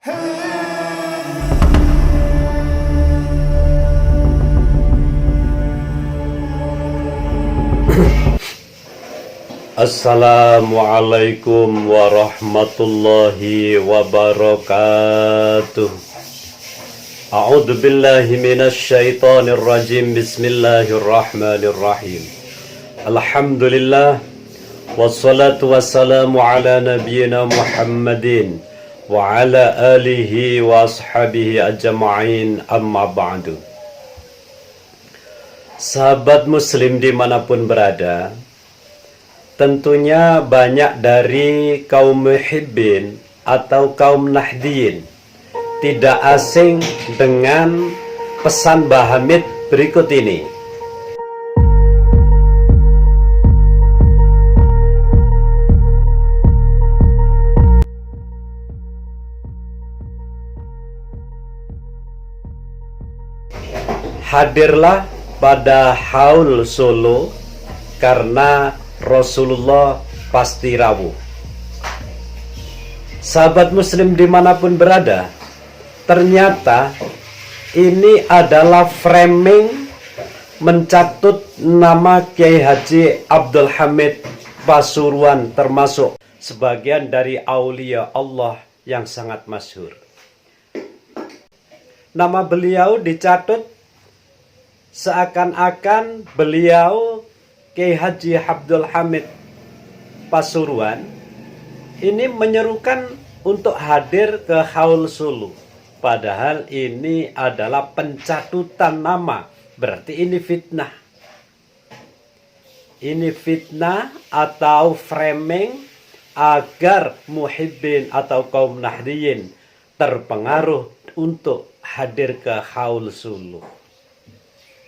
Assalamualaikum warahmatullahi wabarakatuh. A'udzu billahi minasy syaithanir rajim. Bismillahirrahmanirrahim. Alhamdulillah wassalatu wassalamu ala nabiyyina Muhammadin wa ala alihi wa ashabihi ajma'in, amma ba'du. Sahabat muslim dimanapun berada, tentunya banyak dari kaum muhibbin atau kaum nahdiyin tidak asing dengan pesan Mbah Hamid berikut ini. Hadirlah pada Haul Solo karena Rasulullah pasti rawuh. Sahabat muslim dimanapun berada, ternyata ini adalah framing mencatut nama Kiai Haji Abdul Hamid Pasuruan, termasuk sebagian dari aulia Allah yang sangat masyhur. Nama beliau dicatut seakan-akan beliau Kiai Haji Abdul Hamid Pasuruan ini menyerukan untuk hadir ke Haul Solo. Padahal ini adalah pencatutan nama. Berarti ini fitnah. Ini fitnah atau framing agar muhibbin atau kaum nahdiyin terpengaruh untuk hadir ke Haul Solo.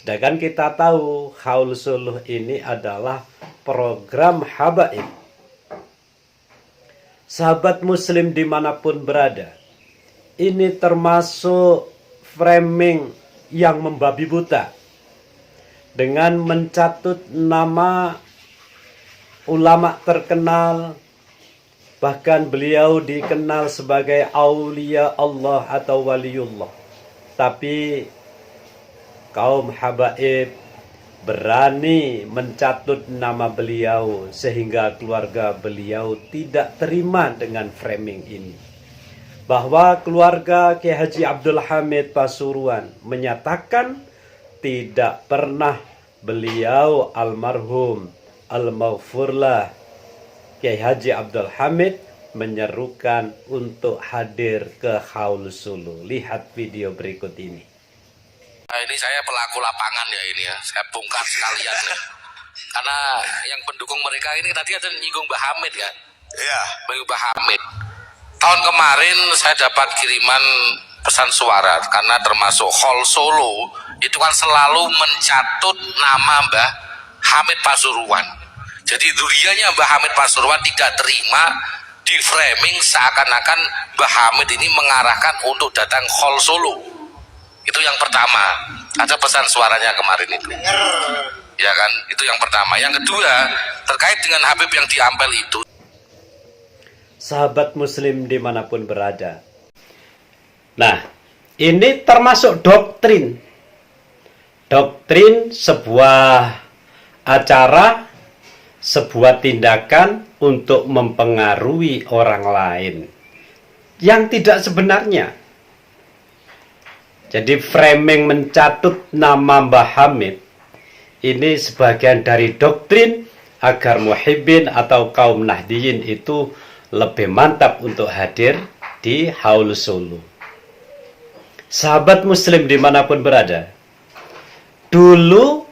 Sedangkan kita tahu Haul Solo ini adalah program habaib. Sahabat muslim dimanapun berada, ini termasuk framing yang membabi buta dengan mencatut nama ulama terkenal, bahkan beliau dikenal sebagai aulia Allah atau waliullah. Tapi kaum habaib berani mencatut nama beliau sehingga keluarga beliau tidak terima dengan framing ini. Bahwa keluarga Kiai Haji Abdul Hamid Pasuruan menyatakan tidak pernah beliau almarhum al-maghfurlah Kiai Haji Abdul Hamid menyerukan untuk hadir ke Haul Solo. Lihat video berikut ini. Nah, ini saya pelaku lapangan ya ini ya, saya bongkar sekalian ya. Karena yang pendukung mereka ini tadi ada nyinggung Mbah Hamid kan? Iya. Mbah Hamid. Tahun kemarin saya dapat kiriman pesan suara karena termasuk Haul Solo itu kan selalu mencatut nama Mbah Hamid Pasuruan. Jadi durianya Mbah Hamid Pasuruan tidak terima di framing seakan-akan Mbah Hamid ini mengarahkan untuk datang Haul Solo. Itu yang pertama, ada pesan suaranya kemarin itu, ya kan? Itu yang pertama. Yang kedua, terkait dengan Habib yang di Ampel itu. Sahabat muslim dimanapun berada, nah ini termasuk doktrin sebuah acara, sebuah tindakan untuk mempengaruhi orang lain yang tidak sebenarnya. Jadi framing mencatut nama Mbah Hamid ini sebagian dari doktrin agar muhibbin atau kaum nahdiyin itu lebih mantap untuk hadir di Haul Solo. Sahabat muslim dimanapun berada, dulu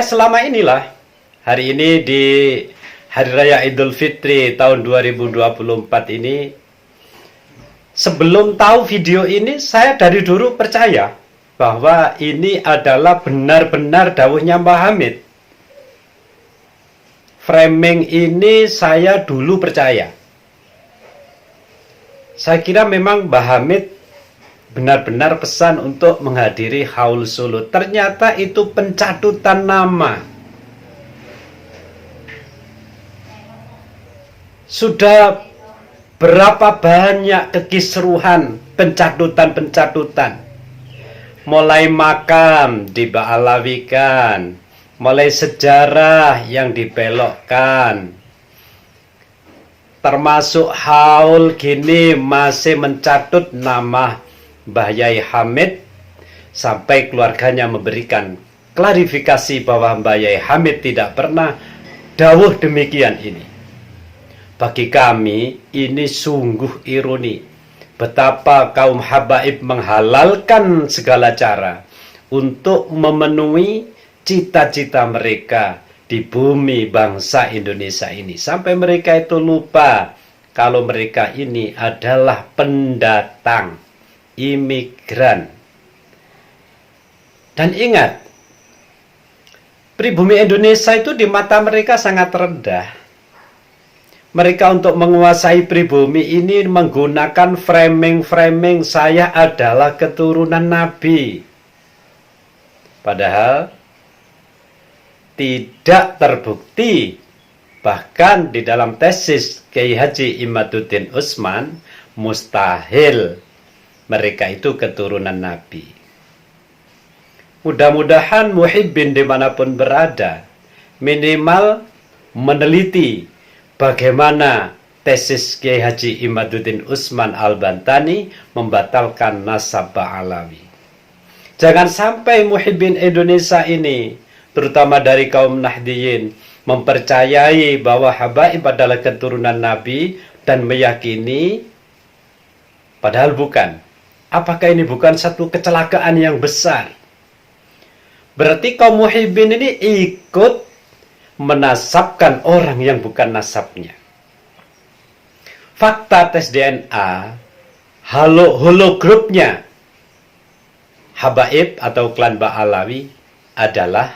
selama inilah, hari ini di Hari Raya Idul Fitri tahun 2024 ini, sebelum tahu video ini, saya dari dulu percaya bahwa ini adalah benar-benar dawuhnya Mbah Hamid. Framing ini saya dulu percaya. Saya kira memang Mbah Hamid benar-benar pesan untuk menghadiri Haul Solo. Ternyata itu pencatutan nama. Sudah berapa banyak kekisruhan, pencatutan-pencatutan. Mulai makam diba'alawikan, mulai sejarah yang dibelokkan, termasuk haul gini masih mencatut nama Mbah Yai Hamid, sampai keluarganya memberikan klarifikasi bahwa Mbah Yai Hamid tidak pernah dawuh demikian ini. Bagi kami ini sungguh ironi betapa kaum habaib menghalalkan segala cara untuk memenuhi cita-cita mereka di bumi bangsa Indonesia ini, sampai mereka itu lupa kalau mereka ini adalah pendatang, imigran. Dan ingat, pribumi Indonesia itu di mata mereka sangat rendah. Mereka untuk menguasai pribumi ini menggunakan framing-framing saya adalah keturunan Nabi. Padahal tidak terbukti. Bahkan di dalam tesis Kiai Haji Imaduddin Utsman, mustahil mereka itu keturunan Nabi. Mudah-mudahan muhibbin dimanapun berada, minimal meneliti bagaimana tesis Kiai Haji Imaduddin Utsman Al-Bantani membatalkan nasab Ba'alawi. Jangan sampai muhibbin Indonesia ini, terutama dari kaum Nahdiyin, mempercayai bahwa habaib adalah keturunan Nabi dan meyakini, padahal bukan. Apakah ini bukan satu kecelakaan yang besar? Berarti kaum muhibbin ini ikut menasabkan orang yang bukan nasabnya. Fakta tes DNA, hologrupnya habaib atau klan Ba'alawi adalah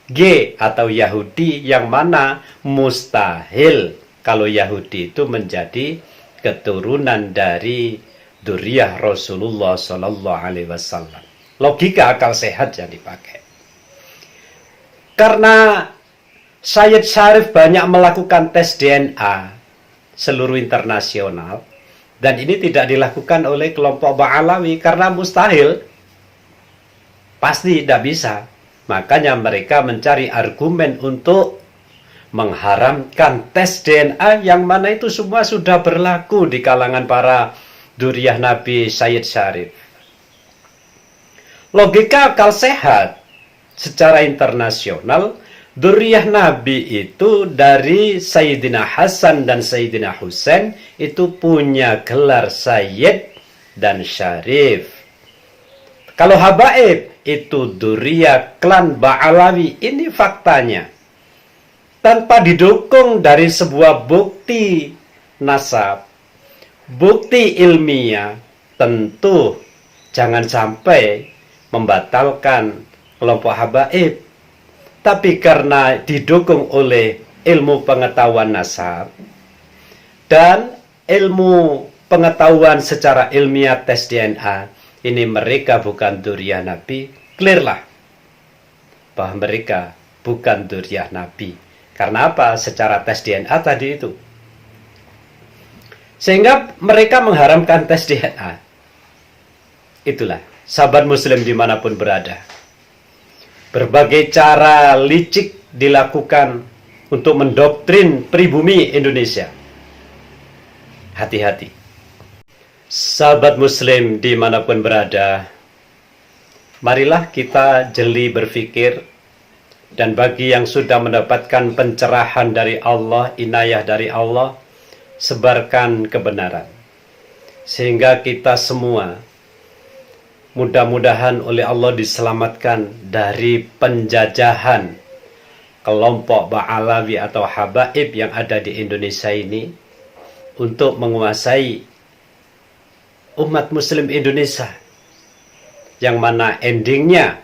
G atau Yahudi, yang mana mustahil kalau Yahudi itu menjadi keturunan dari dzurriyyah Rasulullah Sallallahu Alaihi Wasallam. Logika akal sehat yang dipakai. Karena Sayyid Syarif banyak melakukan tes DNA seluruh internasional, dan ini tidak dilakukan oleh kelompok Ba'alawi karena mustahil, pasti tidak bisa. Makanya mereka mencari argumen untuk mengharamkan tes DNA yang mana itu semua sudah berlaku di kalangan para dzurriyyah Nabi Sayyid Syarif. Logika akal sehat secara internasional, dzurriyyah Nabi itu dari Sayyidina Hasan dan Sayyidina Husain itu punya gelar Sayyid dan Syarif. Kalau habaib itu dzurriyyah klan Ba'alawi, ini faktanya. Tanpa didukung dari sebuah bukti nasab, bukti ilmiah, tentu jangan sampai membatalkan kelompok habaib. Tapi karena didukung oleh ilmu pengetahuan nasab dan ilmu pengetahuan secara ilmiah tes DNA, ini mereka bukan dzurriyyah Nabi, clear lah bahwa mereka bukan dzurriyyah Nabi. Karena apa? Secara tes DNA tadi itu. Sehingga mereka mengharamkan tes DNA. Itulah, sahabat muslim dimanapun berada. Berbagai cara licik dilakukan untuk mendoktrin pribumi Indonesia. Hati-hati. Sahabat muslim dimanapun berada, marilah kita jeli berpikir, dan bagi yang sudah mendapatkan pencerahan dari Allah, inayah dari Allah, sebarkan kebenaran. Sehingga kita semua mudah-mudahan oleh Allah diselamatkan dari penjajahan kelompok Ba'alawi atau habaib yang ada di Indonesia ini untuk menguasai umat muslim Indonesia, yang mana endingnya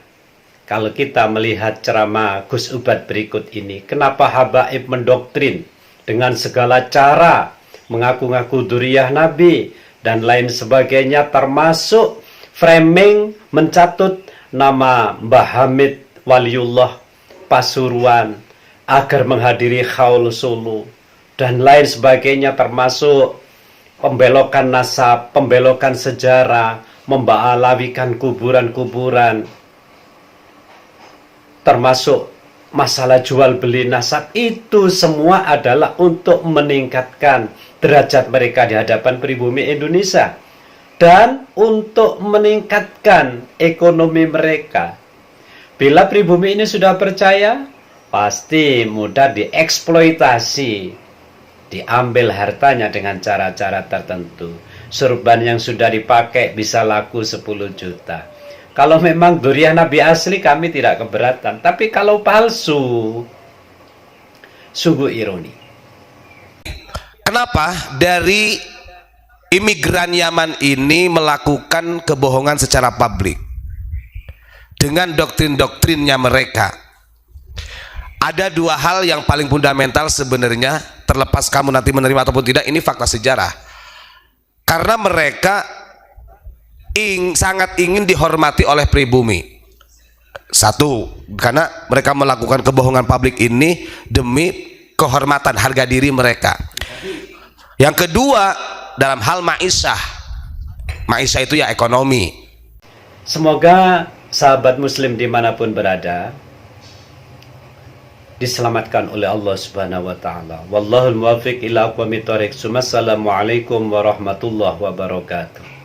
kalau kita melihat ceramah Gus Ubad berikut ini, kenapa habaib mendoktrin dengan segala cara, mengaku-ngaku dzurriyyah Nabi dan lain sebagainya, termasuk framing mencatut nama Mbah Hamid Waliullah Pasuruan agar menghadiri Haul Solo dan lain sebagainya, termasuk pembelokan nasab, pembelokan sejarah, membalawikan kuburan-kuburan, termasuk masalah jual beli nasab, itu semua adalah untuk meningkatkan derajat mereka di hadapan pribumi Indonesia dan untuk meningkatkan ekonomi mereka. Bila pribumi ini sudah percaya, pasti mudah dieksploitasi, diambil hartanya dengan cara-cara tertentu. Surban yang sudah dipakai bisa laku 10 juta. Kalau memang durian Nabi asli kami tidak keberatan. Tapi kalau palsu, sungguh ironi. Kenapa dari imigran Yaman ini melakukan kebohongan secara publik dengan doktrin-doktrinnya mereka? Ada dua hal yang paling fundamental sebenarnya, terlepas kamu nanti menerima ataupun tidak, ini fakta sejarah. Karena mereka sangat ingin dihormati oleh pribumi. Satu, karena mereka melakukan kebohongan publik ini demi kehormatan harga diri mereka. Yang kedua, dalam hal ma'isyah. Ma'isyah itu ya ekonomi. Semoga sahabat muslim dimanapun berada diselamatkan oleh Allah Subhanahu wa taala. Wallahul muwaffiq ila aqwamit thoriq. Assalamualaikum warahmatullahi wabarakatuh.